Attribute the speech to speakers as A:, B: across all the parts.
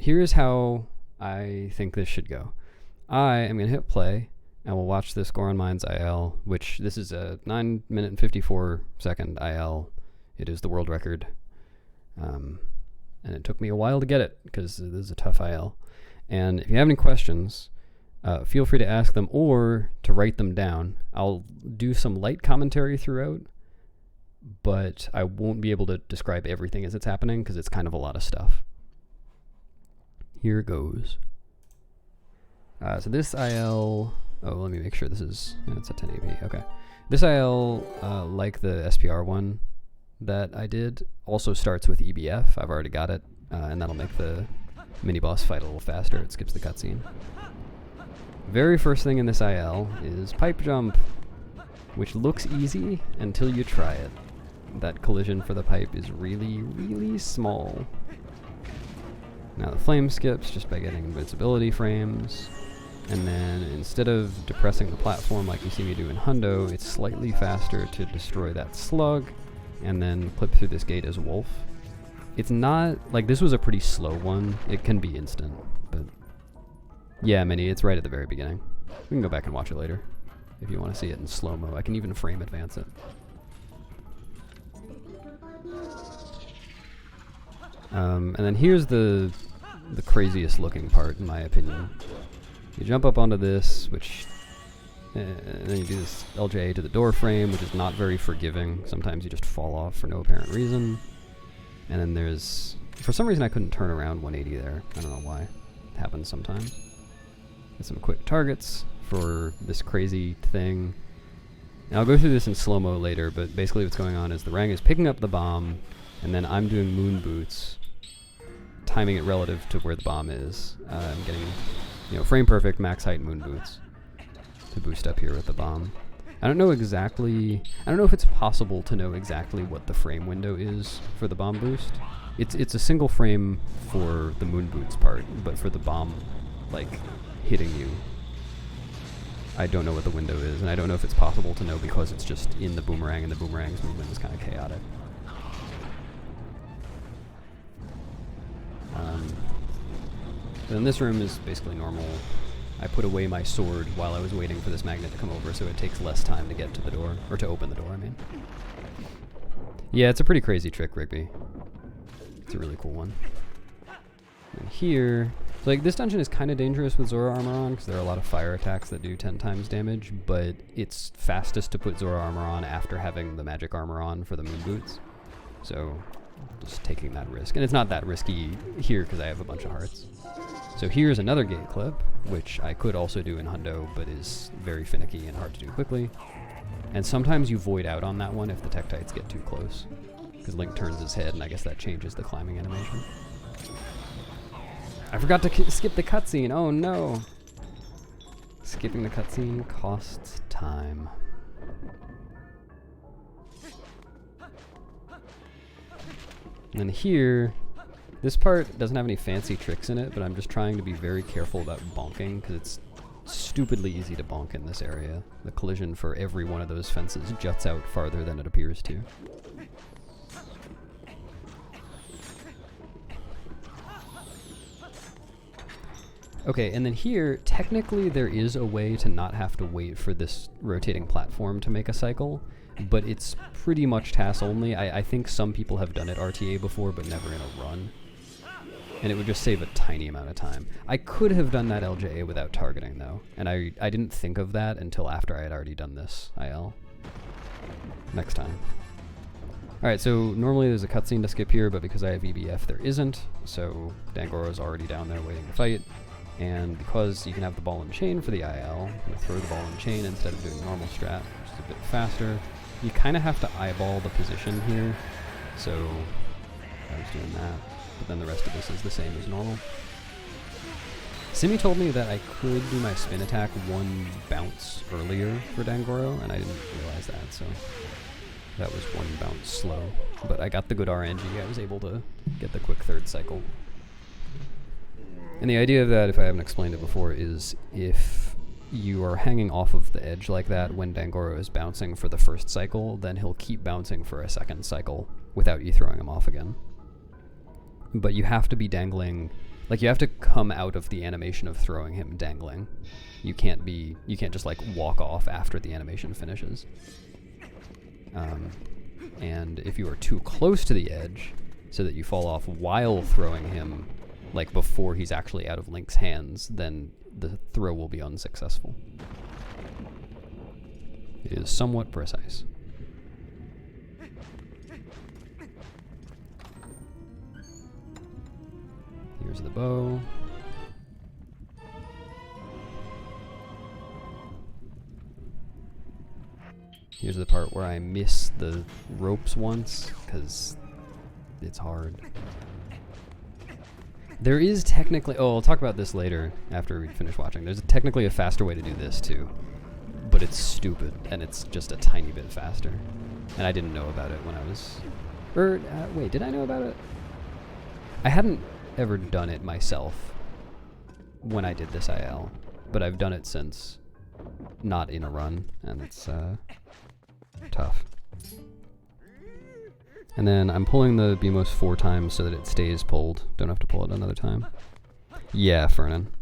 A: here's how I think this should go. I am going to hit play, and we'll watch this Goron Mines IL, which this is a 9 minute and 54 second IL. It is the world record. And it took me a while to get it, because this is a tough IL. And if you have any questions, feel free to ask them or to write them down. I'll do some light commentary throughout, but I won't be able to describe everything as it's happening, because it's kind of a lot of stuff. Here it goes. So this IL... Oh, let me make sure this is... it's a 1080p. Okay. This IL, like the SPR one that I did, also starts with EBF. I've already got it, and that'll make the mini-boss fight a little faster. It skips the cutscene. Very first thing in this IL is pipe jump, which looks easy until you try it. That collision for the pipe is really, really small. Now the flame skips just by getting invincibility frames, and then instead of depressing the platform like you see me do in Hundo, it's slightly faster to destroy that slug, and then clip through this gate as Wolf. It's not, like, this was a pretty slow one. It can be instant, but yeah, Mini, it's right at the very beginning. We can go back and watch it later if you want to see it in slow-mo. I can even frame advance it. And then here's the craziest looking part, in my opinion. You jump up onto this, which... and then you do this LJ to the door frame, which is not very forgiving. Sometimes you just fall off for no apparent reason. And then there's... For some reason I couldn't turn around 180 there. I don't know why. It happens sometimes. Get some quick targets for this crazy thing. And I'll go through this in slow-mo later, but basically what's going on is the Rang is picking up the bomb, and then I'm doing moon boots, timing it relative to where the bomb is. I'm getting, frame perfect, max height moon boots to boost up here with the bomb. I don't know if it's possible to know exactly what the frame window is for the bomb boost. It's a single frame for the moon boots part, but for the bomb, hitting you, I don't know what the window is, and I don't know if it's possible to know because it's just in the boomerang, and the boomerang's movement is kind of chaotic. Then this room is basically normal. I put away my sword while I was waiting for this magnet to come over, so it takes less time to get to the door, or to open the door, I mean. Yeah, it's a pretty crazy trick, Rigby. It's a really cool one. And here, this dungeon is kind of dangerous with Zora armor on, because there are a lot of fire attacks that do 10 times damage, but it's fastest to put Zora armor on after having the magic armor on for the moon boots. So, just taking that risk. And it's not that risky here, because I have a bunch of hearts. So here's another gate clip, which I could also do in Hundo, but is very finicky and hard to do quickly. And sometimes you void out on that one if the Tektites get too close, because Link turns his head, and I guess that changes the climbing animation. I forgot to skip the cutscene. Oh no! Skipping the cutscene costs time. And then here, this part doesn't have any fancy tricks in it, but I'm just trying to be very careful about bonking, because it's stupidly easy to bonk in this area. The collision for every one of those fences juts out farther than it appears to. Okay, and then here, technically there is a way to not have to wait for this rotating platform to make a cycle, but it's pretty much TAS only. I think some people have done it RTA before, but never in a run. And it would just save a tiny amount of time. I could have done that LJA without targeting, though, and I didn't think of that until after I had already done this IL. Next time. Alright, so normally there's a cutscene to skip here, but because I have EBF, there isn't, so Dangoro's already down there waiting to fight. And because you can have the ball and chain for the IL, I'm going to throw the ball and chain instead of doing normal strat, which is a bit faster. You kind of have to eyeball the position here, so I was doing that. But then the rest of this is the same as normal. Simi told me that I could do my spin attack one bounce earlier for Dangoro, and I didn't realize that, so that was one bounce slow. But I got the good RNG, I was able to get the quick third cycle. And the idea of that, if I haven't explained it before, is if you are hanging off of the edge like that when Dangoro is bouncing for the first cycle, then he'll keep bouncing for a second cycle without you throwing him off again. But you have to be dangling Like, you have to come out of the animation of throwing him dangling. You can't just like walk off after the animation finishes. And if you are too close to the edge, so that you fall off while throwing him, like before he's actually out of Link's hands, then the throw will be unsuccessful. It is somewhat precise. Here's the bow. Here's the part where I miss the ropes once, because it's hard. There is technically... Oh, I'll talk about this later, after we finish watching. There's technically a faster way to do this, too. But it's stupid, and it's just a tiny bit faster. And I didn't know about it when I was... wait, did I know about it? I hadn't ever done it myself when I did this IL, but I've done it since, not in a run, and it's tough. And then I'm pulling the BMOS 4 times so that it stays pulled. Don't have to pull it another time. Yeah, Fernan.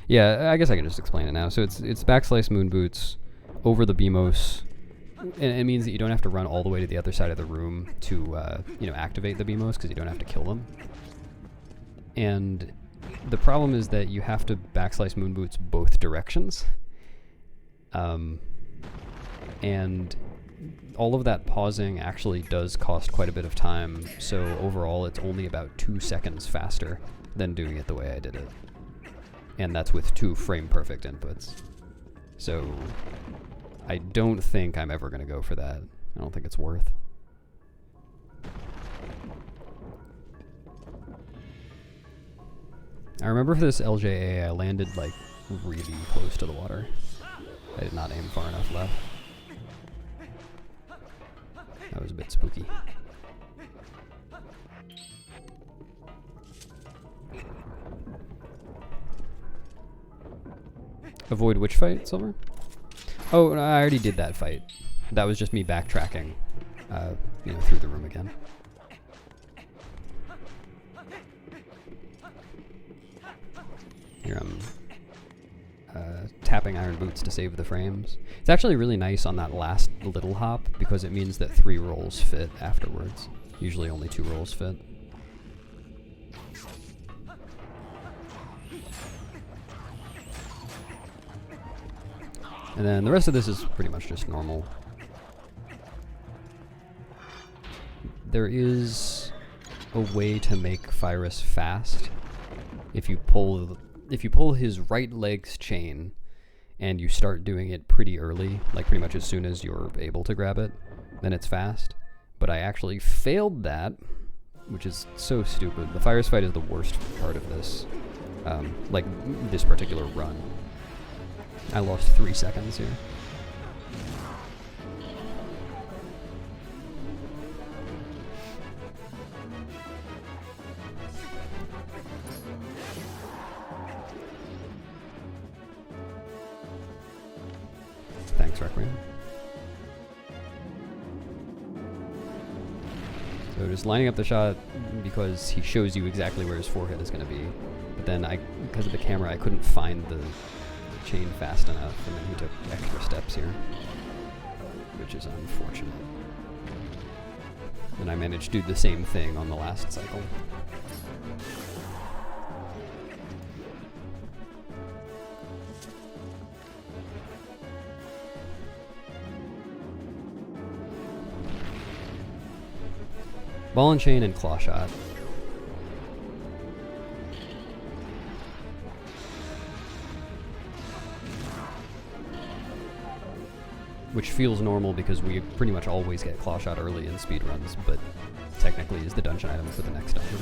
A: Yeah, I guess I can just explain it now. So it's backslice moon boots over the BMOS. And it means that you don't have to run all the way to the other side of the room to activate the BMOS, because you don't have to kill them. And the problem is that you have to backslice moon boots both directions. And all of that pausing actually does cost quite a bit of time, so overall it's only about 2 seconds faster than doing it the way I did it. And that's with 2 frame-perfect inputs. So I don't think I'm ever going to go for that. I don't think it's worth. I remember for this LJA I landed like really close to the water. I did not aim far enough left. That was a bit spooky. Avoid which fight, Silver? Oh, no, I already did that fight. That was just me backtracking, through the room again. Here I'm tapping iron boots to save the frames. It's actually really nice on that last little hop because it means that 3 rolls fit afterwards. Usually only 2 rolls fit. And then the rest of this is pretty much just normal. There is a way to make Fyrus fast. If you pull his right leg's chain and you start doing it pretty early, like pretty much as soon as you're able to grab it, then it's fast. But I actually failed that, which is so stupid. The Fyrus fight is the worst part of this, like this particular run. I lost 3 seconds here. Thanks, Requiem. So just lining up the shot because he shows you exactly where his forehead is going to be. But then because of the camera, I couldn't find the chain fast enough, and then he took extra steps here, which is unfortunate. And I managed to do the same thing on the last cycle. Ball and chain and claw shot. Which feels normal because we pretty much always get claw shot early in speedruns, but technically is the dungeon item for the next dungeon.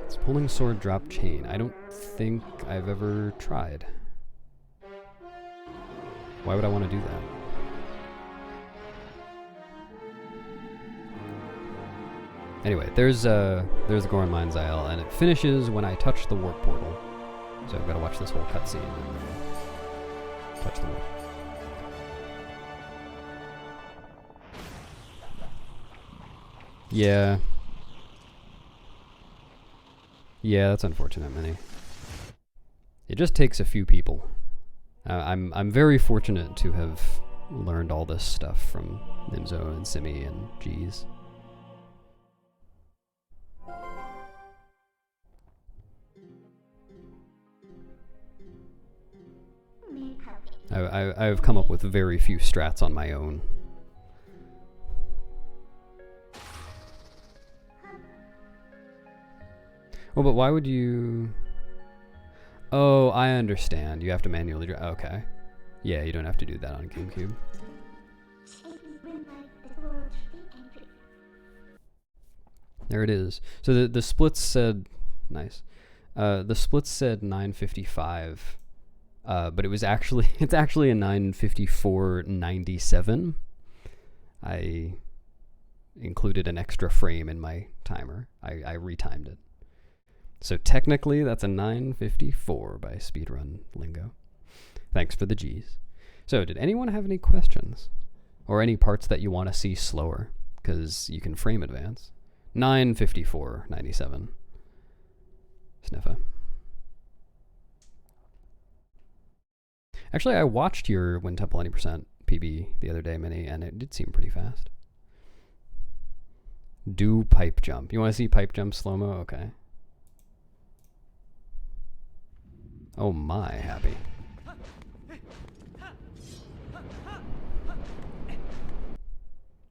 A: It's pulling sword drop chain. I don't think I've ever tried. Why would I want to do that? Anyway, there's the Goron Mines IL, and it finishes when I touch the warp portal. So I've got to watch this whole cutscene and then touch the warp. Yeah. Yeah, that's unfortunate, Minnie. It just takes a few people. I'm very fortunate to have learned all this stuff from Nimzo and Simi and G's. I've come up with very few strats on my own. Well, but why would you... Oh, I understand. You have to manually... Okay. Yeah, you don't have to do that on GameCube. There it is. So the splits said... Nice. The splits said 955. But it was actually... It's actually a 954.97. I included an extra frame in my timer. I retimed it. So technically, that's a 954 by speedrun lingo. Thanks for the G's. So, did anyone have any questions? Or any parts that you want to see slower? Because you can frame advance. 954.97. Sniffa. Actually, I watched your Wind Temple 90% PB the other day, Minnie, and it did seem pretty fast. Do pipe jump. You want to see pipe jump slow-mo? Okay. Oh my, happy.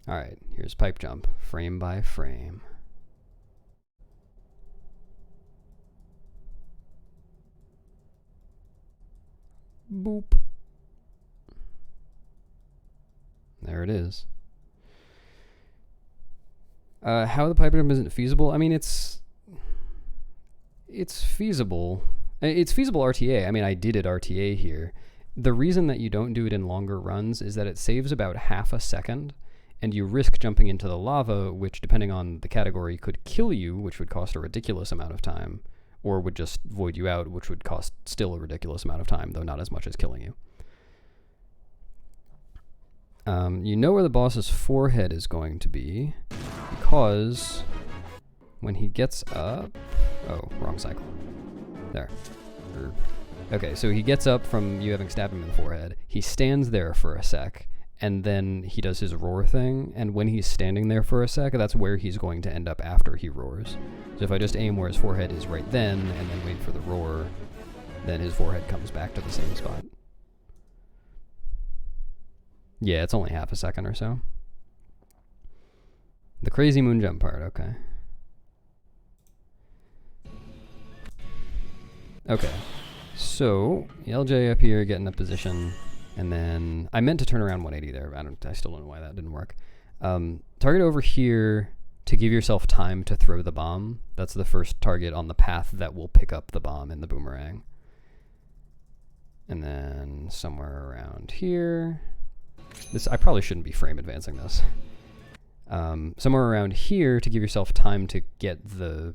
A: Alright, here's pipe jump, frame by frame. Boop. There it is. How the pipe jump isn't feasible? I mean, it's feasible. It's feasible RTA. I mean, I did it RTA here. The reason that you don't do it in longer runs is that it saves about half a second, and you risk jumping into the lava, which, depending on the category, could kill you, which would cost a ridiculous amount of time, or would just void you out, which would cost still a ridiculous amount of time, though not as much as killing you. You know where the boss's forehead is going to be, because when he gets up... Oh, wrong cycle. There. Okay, so he gets up from you having stabbed him in the forehead. He stands there for a sec, and then he does his roar thing, and when he's standing there for a sec, that's where he's going to end up after he roars. So if I just aim where his forehead is right then, and then wait for the roar, then his forehead comes back to the same spot. Yeah, it's only half a second or so. The crazy moon jump part, okay. Okay, so LJ up here, getting a position, and then I meant to turn around 180 there. I still don't know why that didn't work. Target over here to give yourself time to throw the bomb. That's the first target on the path that will pick up the bomb in the boomerang. And then somewhere around here. This I probably shouldn't be frame advancing this. Somewhere around here to give yourself time to get the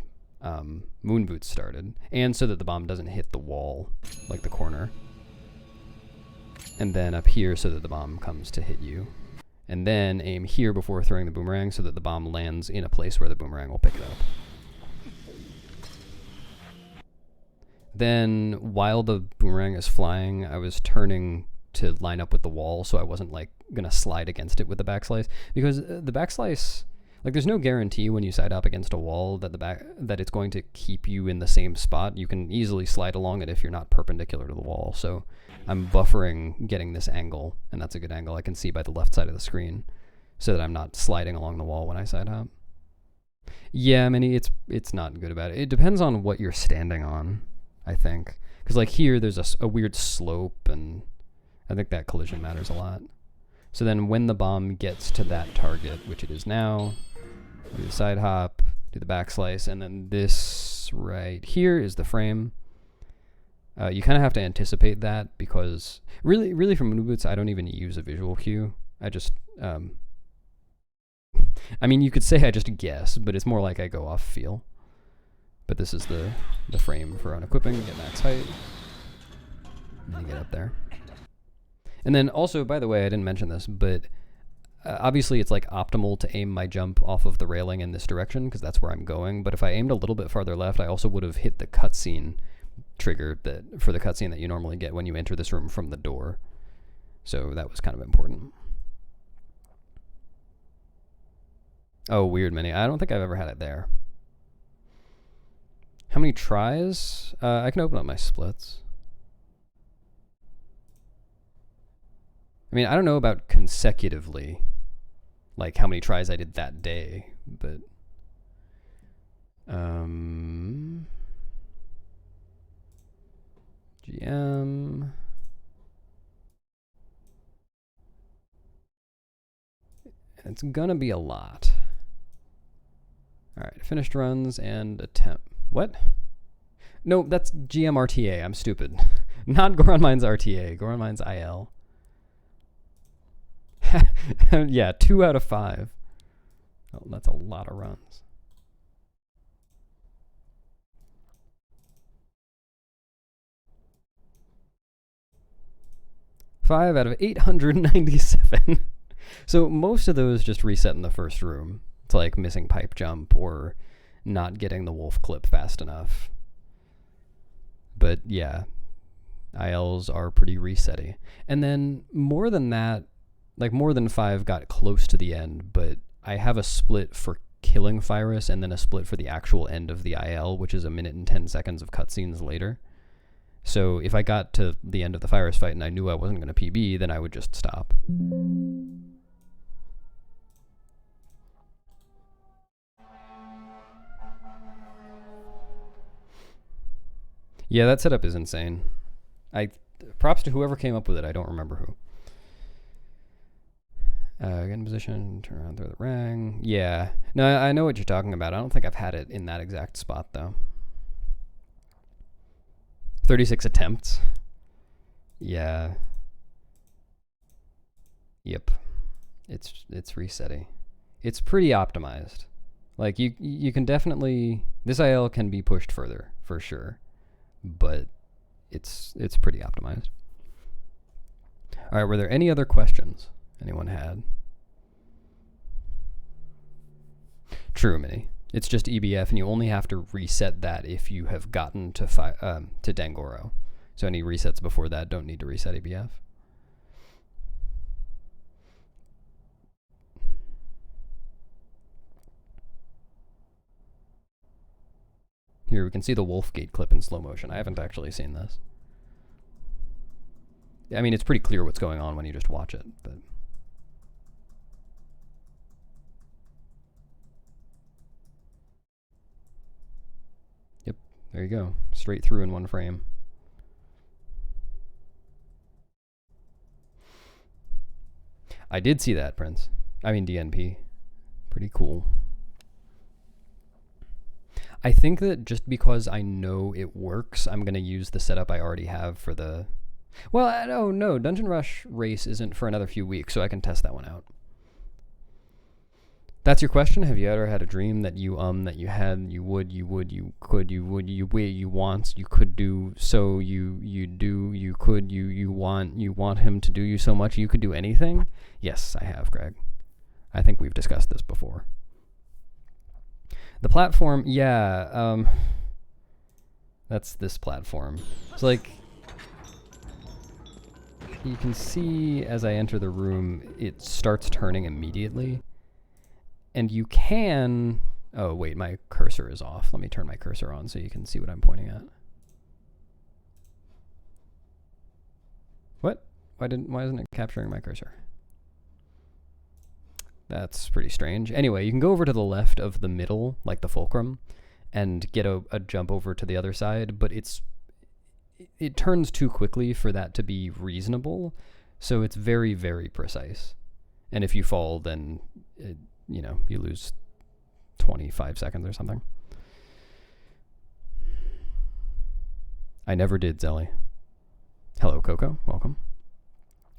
A: moon boots started, and so that the bomb doesn't hit the wall, like the corner. And then up here so that the bomb comes to hit you. And then aim here before throwing the boomerang so that the bomb lands in a place where the boomerang will pick it up. Then, while the boomerang is flying, I was turning to line up with the wall so I wasn't, like, gonna slide against it with the backslice. Because the backslice... Like, there's no guarantee when you side up against a wall that that it's going to keep you in the same spot. You can easily slide along it if you're not perpendicular to the wall. So I'm buffering getting this angle, and that's a good angle I can see by the left side of the screen, so that I'm not sliding along the wall when I side hop. Yeah, I mean, it's not good about it. It depends on what you're standing on, I think. Because, like, here, there's a weird slope, and I think that collision matters a lot. So then when the bomb gets to that target, which it is now... Do the side hop, do the backslice, and then this right here is the frame. You kind of have to anticipate that because really for moon boots, I don't even use a visual cue. I just, I mean, you could say I just guess, but it's more like I go off feel. But this is the frame for unequipping, get max height, and then get up there. And then also, by the way, I didn't mention this, but obviously it's like optimal to aim my jump off of the railing in this direction because that's where I'm going. But if I aimed a little bit farther left, I also would have hit the cutscene trigger for the cutscene that you normally get when you enter this room from the door. So that was kind of important. Oh, weird mini. I don't think I've ever had it there. How many tries? I can open up my splits. I mean, I don't know about consecutively, like how many tries I did that day, but GM. It's gonna be a lot. All right, finished runs and attempt. What? No, that's GM RTA. I'm stupid. Not Goron Mines RTA. Goron Mines IL. Yeah, 2 out of 5. Oh, that's a lot of runs. Five out of 897. So most of those just reset in the first room. It's like missing pipe jump or not getting the wolf clip fast enough. But yeah, ILs are pretty resetty. And then more than that, like more than 5 got close to the end, but I have a split for killing Virus and then a split for the actual end of the IL, which is 1 minute and 10 seconds of cutscenes later. So if I got to the end of the Virus fight and I knew I wasn't going to PB, then I would just stop. Yeah, that setup is insane. Props to whoever came up with it. I don't remember who. Get in position, turn around, throw the rang. Yeah. No, I know what you're talking about. I don't think I've had it in that exact spot, though. 36 attempts. Yeah. Yep. It's resetty. It's pretty optimized. Like, you can definitely... This IL can be pushed further, for sure. But it's pretty optimized. All right, were there any other questions anyone had? True, Mini. It's just EBF, and you only have to reset that if you have gotten to Dangoro. So any resets before that don't need to reset EBF. Here, we can see the Wolfgate clip in slow motion. I haven't actually seen this. I mean, it's pretty clear what's going on when you just watch it, but... Yep, there you go. Straight through in one frame. I did see that, Prince. I mean, DNP. Pretty cool. I think that just because I know it works, I'm going to use the setup I already have for the... Well, no, Dungeon Rush race isn't for another few weeks, so I can test that one out. That's your question? Have you ever had a dream that you had, you would, you could, you want, you could do, so you do, you could, you want him to do you so much you could do anything? Yes, I have, Greg. I think we've discussed this before. The platform, yeah, that's this platform. It's like, you can see as I enter the room, it starts turning immediately. And you can, oh wait, my cursor is off. Let me turn my cursor on so you can see what I'm pointing at. What? Why isn't it capturing my cursor? That's pretty strange. Anyway, you can go over to the left of the middle, like the fulcrum, and get a jump over to the other side, but it turns too quickly for that to be reasonable, so it's very, very precise. And if you fall, then, you lose 25 seconds or something. I never did, Zelly. Hello, Coco. Welcome.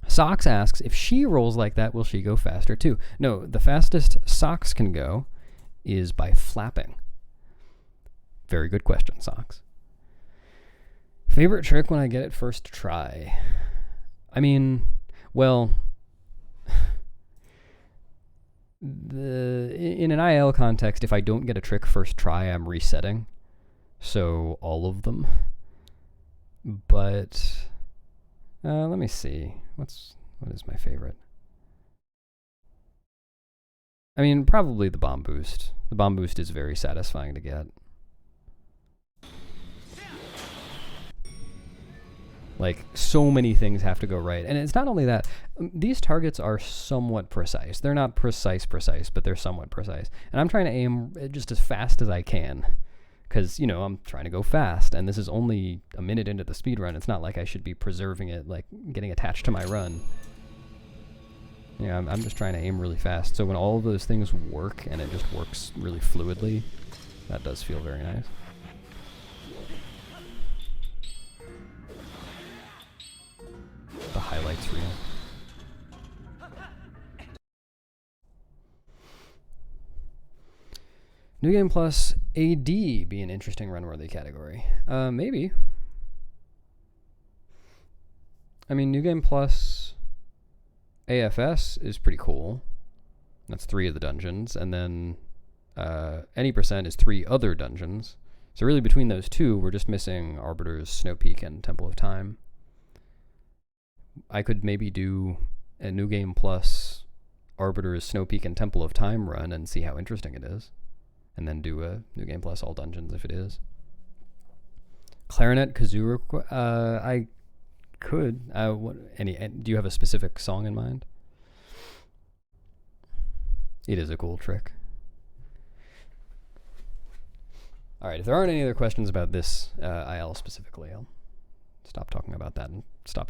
A: Socks asks, if she rolls like that, will she go faster too? No, the fastest Socks can go is by flapping. Very good question, Socks. Favorite trick when I get it first try? I mean, well, in an IL context, if I don't get a trick first try, I'm resetting. So all of them. But let me see. What is my favorite? I mean, probably the bomb boost. The bomb boost is very satisfying to get. Like, so many things have to go right. And it's not only that. These targets are somewhat precise. They're not precise, but they're somewhat precise. And I'm trying to aim just as fast as I can. Because, you know, I'm trying to go fast. And this is only a minute into the speedrun. It's not like I should be preserving it, like getting attached to my run. Yeah, I'm just trying to aim really fast. So when all of those things work and it just works really fluidly, that does feel very nice. The highlights reel. New Game Plus AD be an interesting run-worthy category. Maybe. I mean, New Game Plus AFS is pretty cool. That's 3 of the dungeons. And then any percent is 3 other dungeons. So really between those 2, we're just missing Arbiter's Snow Peak and Temple of Time. I could maybe do a New Game Plus Arbiter's Snow Peak and Temple of Time run and see how interesting it is. And then do a New Game Plus all dungeons if it is. Clarinet Kazoo, I could. Do you have a specific song in mind? It is a cool trick. All right, if there aren't any other questions about this IL specifically, I'll stop talking about that and stop